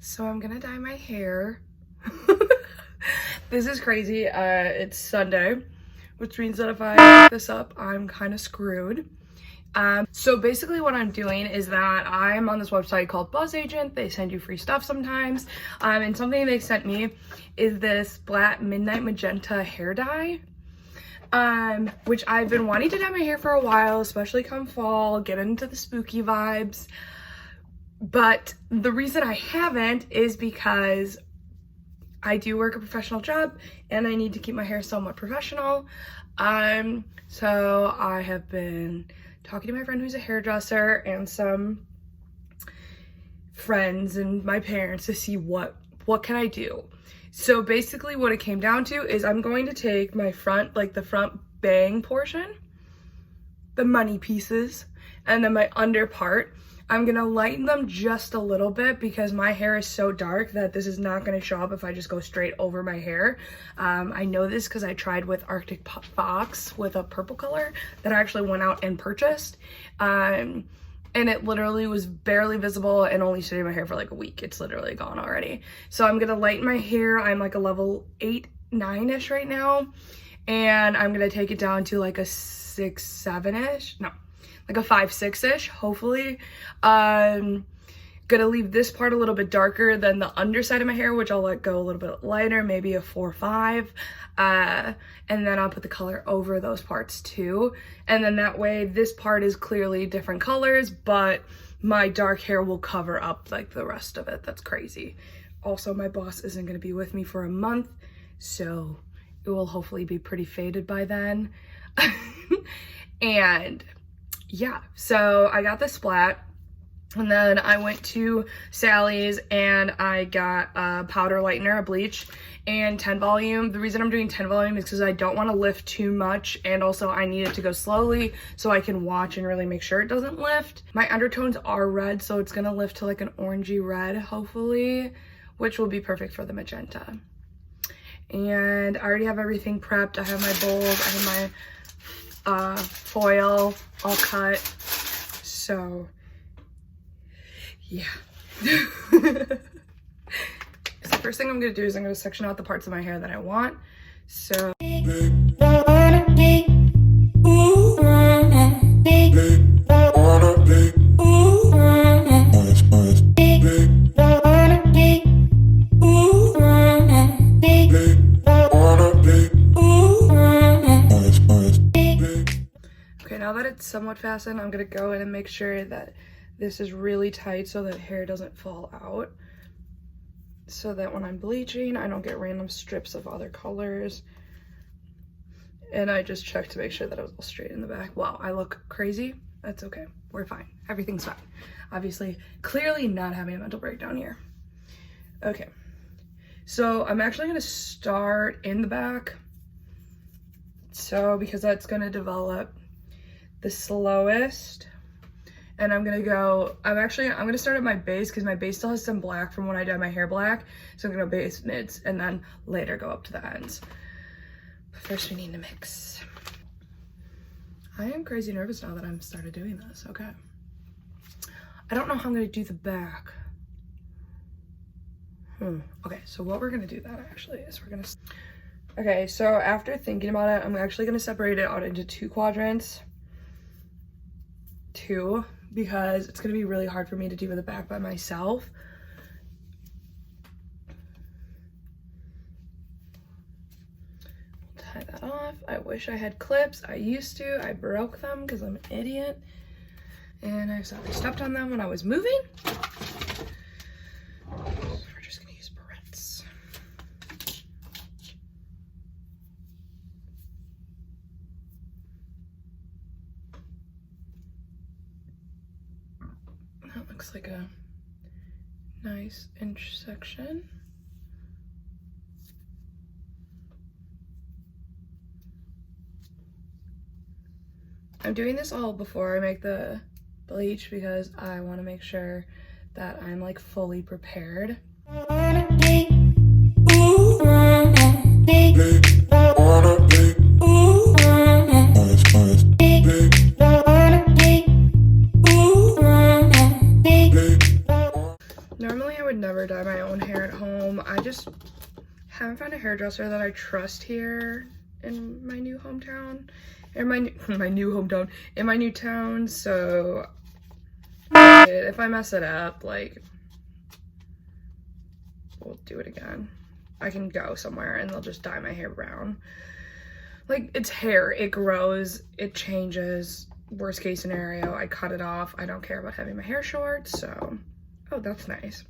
So I'm gonna dye my hair. This is crazy. It's Sunday, which means that if I fuck this up, I'm kind of screwed. So basically what I'm doing is that I'm on this website called BuzzAgent. They send you free stuff sometimes. And something they sent me is this Splat Magenta hair dye. Which I've been wanting to dye my hair for a while, especially come fall, get into the spooky vibes. But the reason I haven't is because I do work a professional job and I need to keep my hair somewhat professional. So I have been talking to my friend who's a hairdresser and some friends and my parents to see what can I do. So basically what it came down to is I'm going to take my front, like the front bang portion, the money pieces, and then my under part. I'm gonna lighten them just a little bit because my hair is so dark that this is not gonna show up if I just go straight over my hair. I know this because I tried with Arctic Fox with a purple color that I actually went out and purchased. And it literally was barely visible and only stayed in my hair for like a week. It's literally gone already. So I'm gonna lighten my hair. I'm like a level 8, 9-ish right now. And I'm gonna take it down to like a 6, 7-ish. No, like a 5, 6-ish, hopefully. Gonna leave this part a little bit darker than the underside of my hair, which I'll let go a little bit lighter, maybe a 4, 5. And then I'll put the color over those parts too. And then that way this part is clearly different colors, but my dark hair will cover up like the rest of it. That's crazy. Also, my boss isn't gonna be with me for a month, so it will hopefully be pretty faded by then. And yeah, so I got the Splat. And then I went to Sally's and I got a powder lightener, a Bleach, and 10 volume. The reason I'm doing 10 volume is because I don't want to lift too much, and also I need it to go slowly so I can watch and really make sure it doesn't lift. My undertones are red, so it's going to lift to like an orangey red, hopefully, which will be perfect for the magenta. And I already have everything prepped. I have my bowls, I have my foil all cut, so yeah. So the first thing I'm gonna do is I'm gonna section out the parts of my hair that I want. So okay, now that it's somewhat fastened, I'm gonna go in and make sure that this is really tight so that hair doesn't fall out, so that when I'm bleaching I don't get random strips of other colors. And I just checked to make sure that it was all straight in the back. Wow, I look crazy. That's okay, we're fine, everything's fine. Obviously, clearly not having a mental breakdown here. Okay, so I'm actually going to start in the back, so because that's going to develop the slowest. And I'm gonna start at my base because my base still has some black from when I dyed my hair black. So I'm gonna base mids and then later go up to the ends. But first we need to mix. I am crazy nervous now that I'm started doing this, okay. I don't know how I'm gonna do the back. Okay, so what we're gonna do that actually is okay, so after thinking about it, I'm actually gonna separate it out into 2 quadrants. 2, because it's gonna be really hard for me to do the back by myself. Tie that off. I wish I had clips. I used to. I broke them because I'm an idiot. And I stepped on them when I was moving. We're just gonna use barrettes. That looks like a nice inch section. I'm doing this all before I make the bleach because I want to make sure that I'm like fully prepared. would never dye my own hair at home. I just haven't found a hairdresser that I trust here in my new hometown. In my new town, so if I mess it up, like, we'll do it again. I can go somewhere and they'll just dye my hair brown. Like, it's hair, it grows, it changes. Worst case scenario, I cut it off. I don't care about having my hair short, so. Oh, that's nice.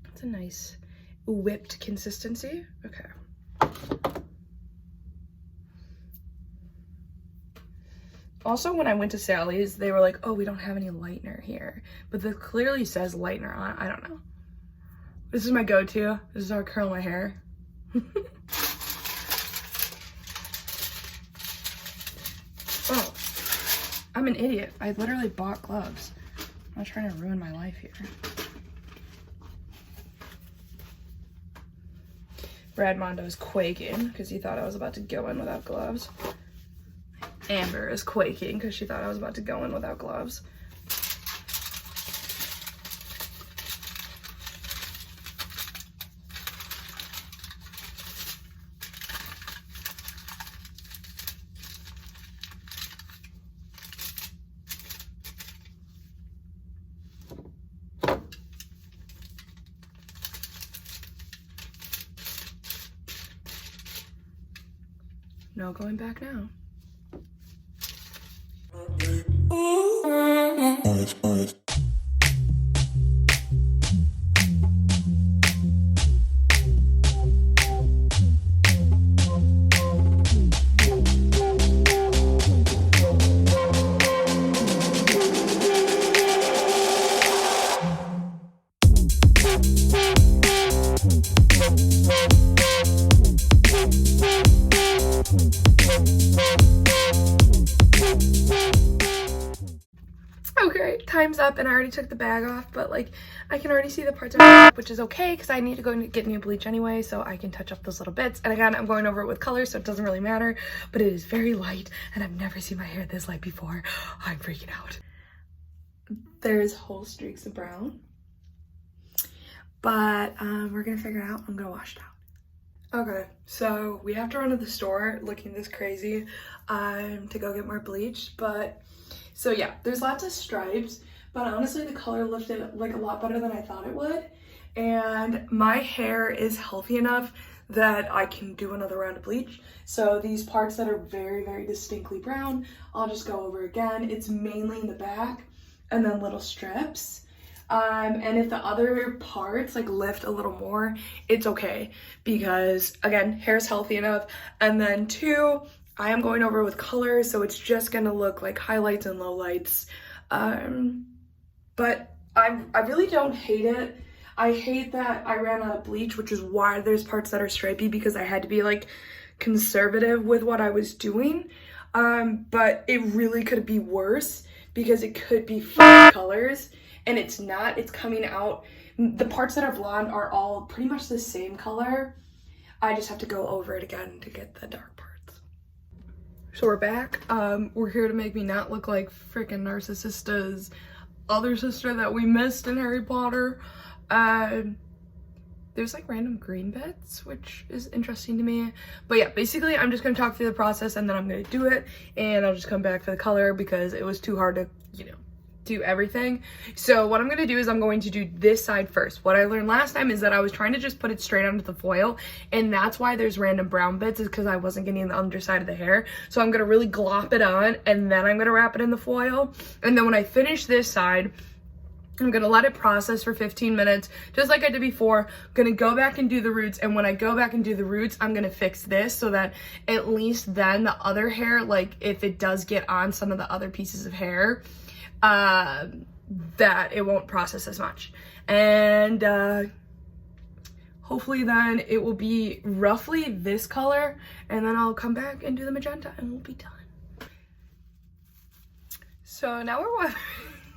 That's a nice whipped consistency. Okay. Also, when I went to Sally's, they were like, oh, we don't have any lightener here. But this clearly says lightener on it. I don't know. This is my go-to. This is how I curl my hair. Oh, I'm an idiot. I literally bought gloves. I'm not trying to ruin my life here. Brad Mondo is quaking because he thought I was about to go in without gloves. Amber is quaking because she thought I was about to go in without gloves. No going back now. Okay, time's up and I already took the bag off, but like I can already see the parts of my makeup, which is okay because I need to go and get new bleach anyway, so I can touch up those little bits. And again, I'm going over it with color, so it doesn't really matter, but it is very light and I've never seen my hair this light before. I'm freaking out. There's whole streaks of brown, but we're gonna figure it out. I'm gonna wash it out. Okay, so we have to run to the store looking this crazy to go get more bleach, but so yeah, there's lots of stripes, but honestly the color lifted like a lot better than I thought it would, and my hair is healthy enough that I can do another round of bleach. So these parts that are very, very distinctly brown, I'll just go over again. It's mainly in the back and then little strips. And if the other parts like lift a little more, it's okay because again, hair's healthy enough. And then two, I am going over with color, so it's just gonna look like highlights and lowlights. But I really don't hate it. I hate that I ran out of bleach, which is why there's parts that are stripy because I had to be like conservative with what I was doing. But it really could be worse because it could be fake colors and it's not. It's coming out. The parts that are blonde are all pretty much the same color. I just have to go over it again to get the dark parts. So we're back. We're here to make me not look like freaking Narcissista's other sister that we missed in Harry Potter. There's like random green bits, which is interesting to me. But yeah, basically I'm just gonna talk through the process and then I'm gonna do it and I'll just come back for the color because it was too hard to, you know, do everything. So what I'm gonna do is I'm going to do this side first. What I learned last time is that I was trying to just put it straight onto the foil, and that's why there's random brown bits, is because I wasn't getting the underside of the hair. So I'm gonna really glop it on and then I'm gonna wrap it in the foil. And then when I finish this side, I'm gonna let it process for 15 minutes, just like I did before. I'm gonna go back and do the roots, and when I go back and do the roots, I'm gonna fix this so that at least then the other hair, like if it does get on some of the other pieces of hair, that it won't process as much. And hopefully then it will be roughly this color, and then I'll come back and do the magenta and we'll be done. So now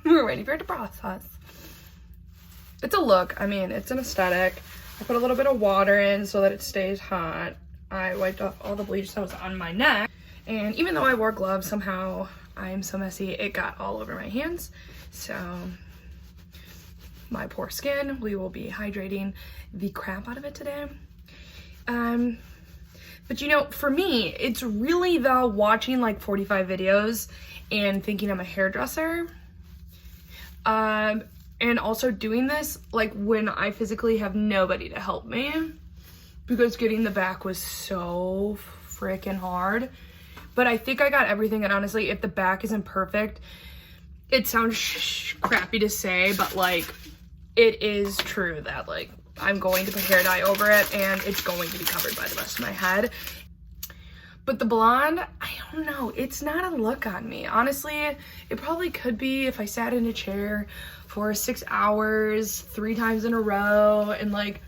we're waiting for it to process. It's a look, I mean, it's an aesthetic. I put a little bit of water in so that it stays hot. I wiped off all the bleach that was on my neck. And even though I wore gloves, somehow I am so messy, it got all over my hands. So my poor skin. We will be hydrating the crap out of it today. But you know, for me, it's really the watching like 45 videos and thinking I'm a hairdresser. And also doing this like when I physically have nobody to help me, because getting the back was so freaking hard. But I think I got everything, and honestly, if the back isn't perfect, it sounds crappy to say, but like it is true that like I'm going to put hair dye over it and it's going to be covered by the rest of my head. But the blonde, I don't know, it's not a look on me. Honestly, it probably could be if I sat in a chair for 6 hours, 3 times in a row, and like,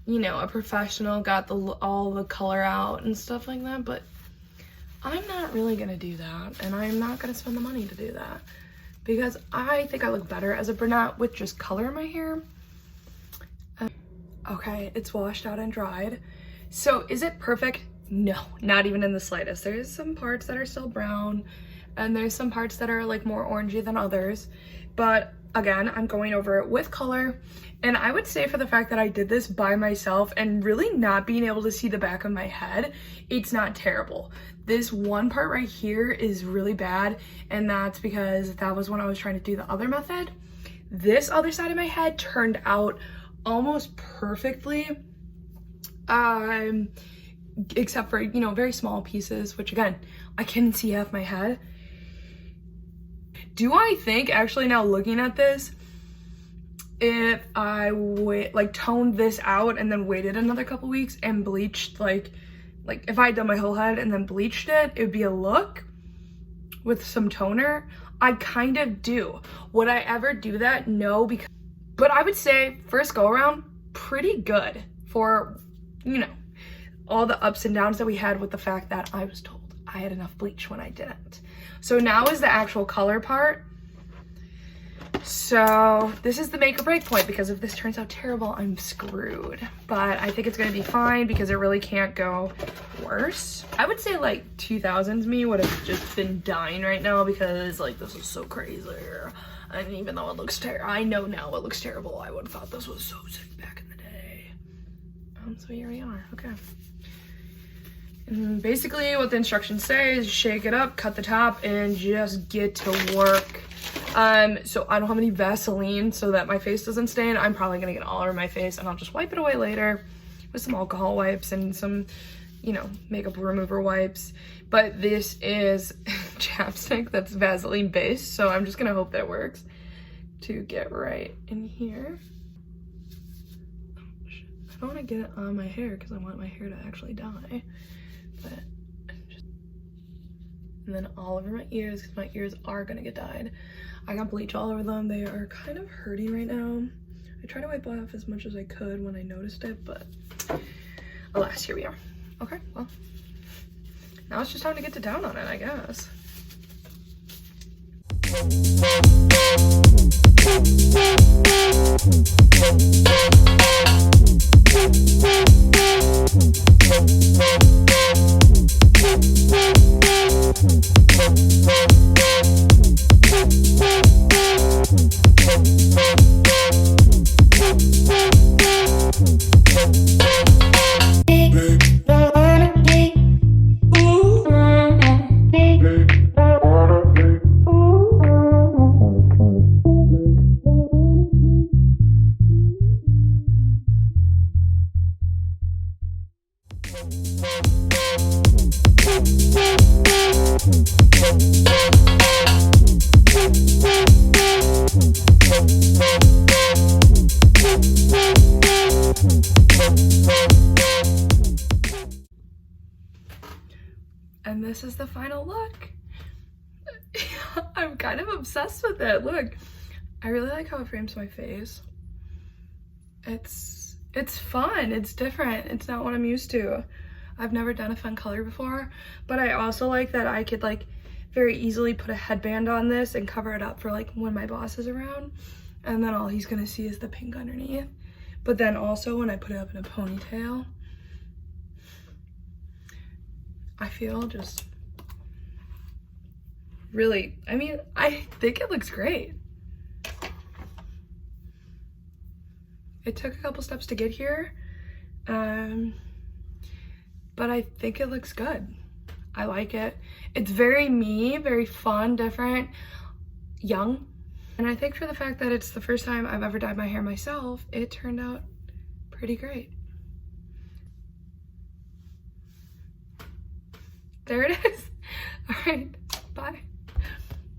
you know, a professional got all the color out and stuff like that. But I'm not really gonna do that, and I'm not gonna spend the money to do that, because I think I look better as a brunette with just color in my hair. Okay, it's washed out and dried. So is it perfect? No, not even in the slightest. There's some parts that are still brown, and there's some parts that are like more orangey than others. But again, I'm going over it with color. And I would say, for the fact that I did this by myself and really not being able to see the back of my head, it's not terrible. This one part right here is really bad, and that's because that was when I was trying to do the other method. This other side of my head turned out almost perfectly, except for, you know, very small pieces, which again, I couldn't see half my head. Do I think, actually now looking at this, if I toned this out and then waited another couple weeks and bleached, like if I had done my whole head and then bleached it, it would be a look with some toner? I kind of do. Would I ever do that? No, but I would say first go around, pretty good for, you know, all the ups and downs that we had with the fact that I was told I had enough bleach when I didn't. So now is the actual color part. So this is the make or break point, because if this turns out terrible, I'm screwed. But I think it's gonna be fine, because it really can't go worse. I would say like 2000s me would have just been dying right now, because like this is so crazy. And even though it looks terrible, I know now it looks terrible, I would have thought this was so sick back in the day. So here we are, okay. And basically what the instructions say is shake it up, cut the top, and just get to work. So I don't have any Vaseline so that my face doesn't stain. I'm probably gonna get all over my face, and I'll just wipe it away later with some alcohol wipes and some, you know, makeup remover wipes. But this is chapstick that's Vaseline based, so I'm just gonna hope that it works to get right in here. I don't want to get it on my hair because I want my hair to actually dye. But and then all over my ears, because my ears are gonna get dyed. I got bleach all over them. They are kind of hurting right now. I tried to wipe off as much as I could when I noticed it, but alas, here we are. Okay, well, now it's just time to get to town on it, I guess. And this is the final look. I'm kind of obsessed with it. Look, I really like how it frames my face. It's fun, it's different, it's not what I'm used to. I've never done a fun color before, but I also like that I could like very easily put a headband on this and cover it up for like when my boss is around, and then all he's gonna see is the pink underneath. But then also when I put it up in a ponytail, I feel just really, I mean, I think it looks great. It took a couple steps to get here, but I think it looks good. I like it. It's very me, very fun, different, young. And I think for the fact that it's the first time I've ever dyed my hair myself, it turned out pretty great. There it is. All right.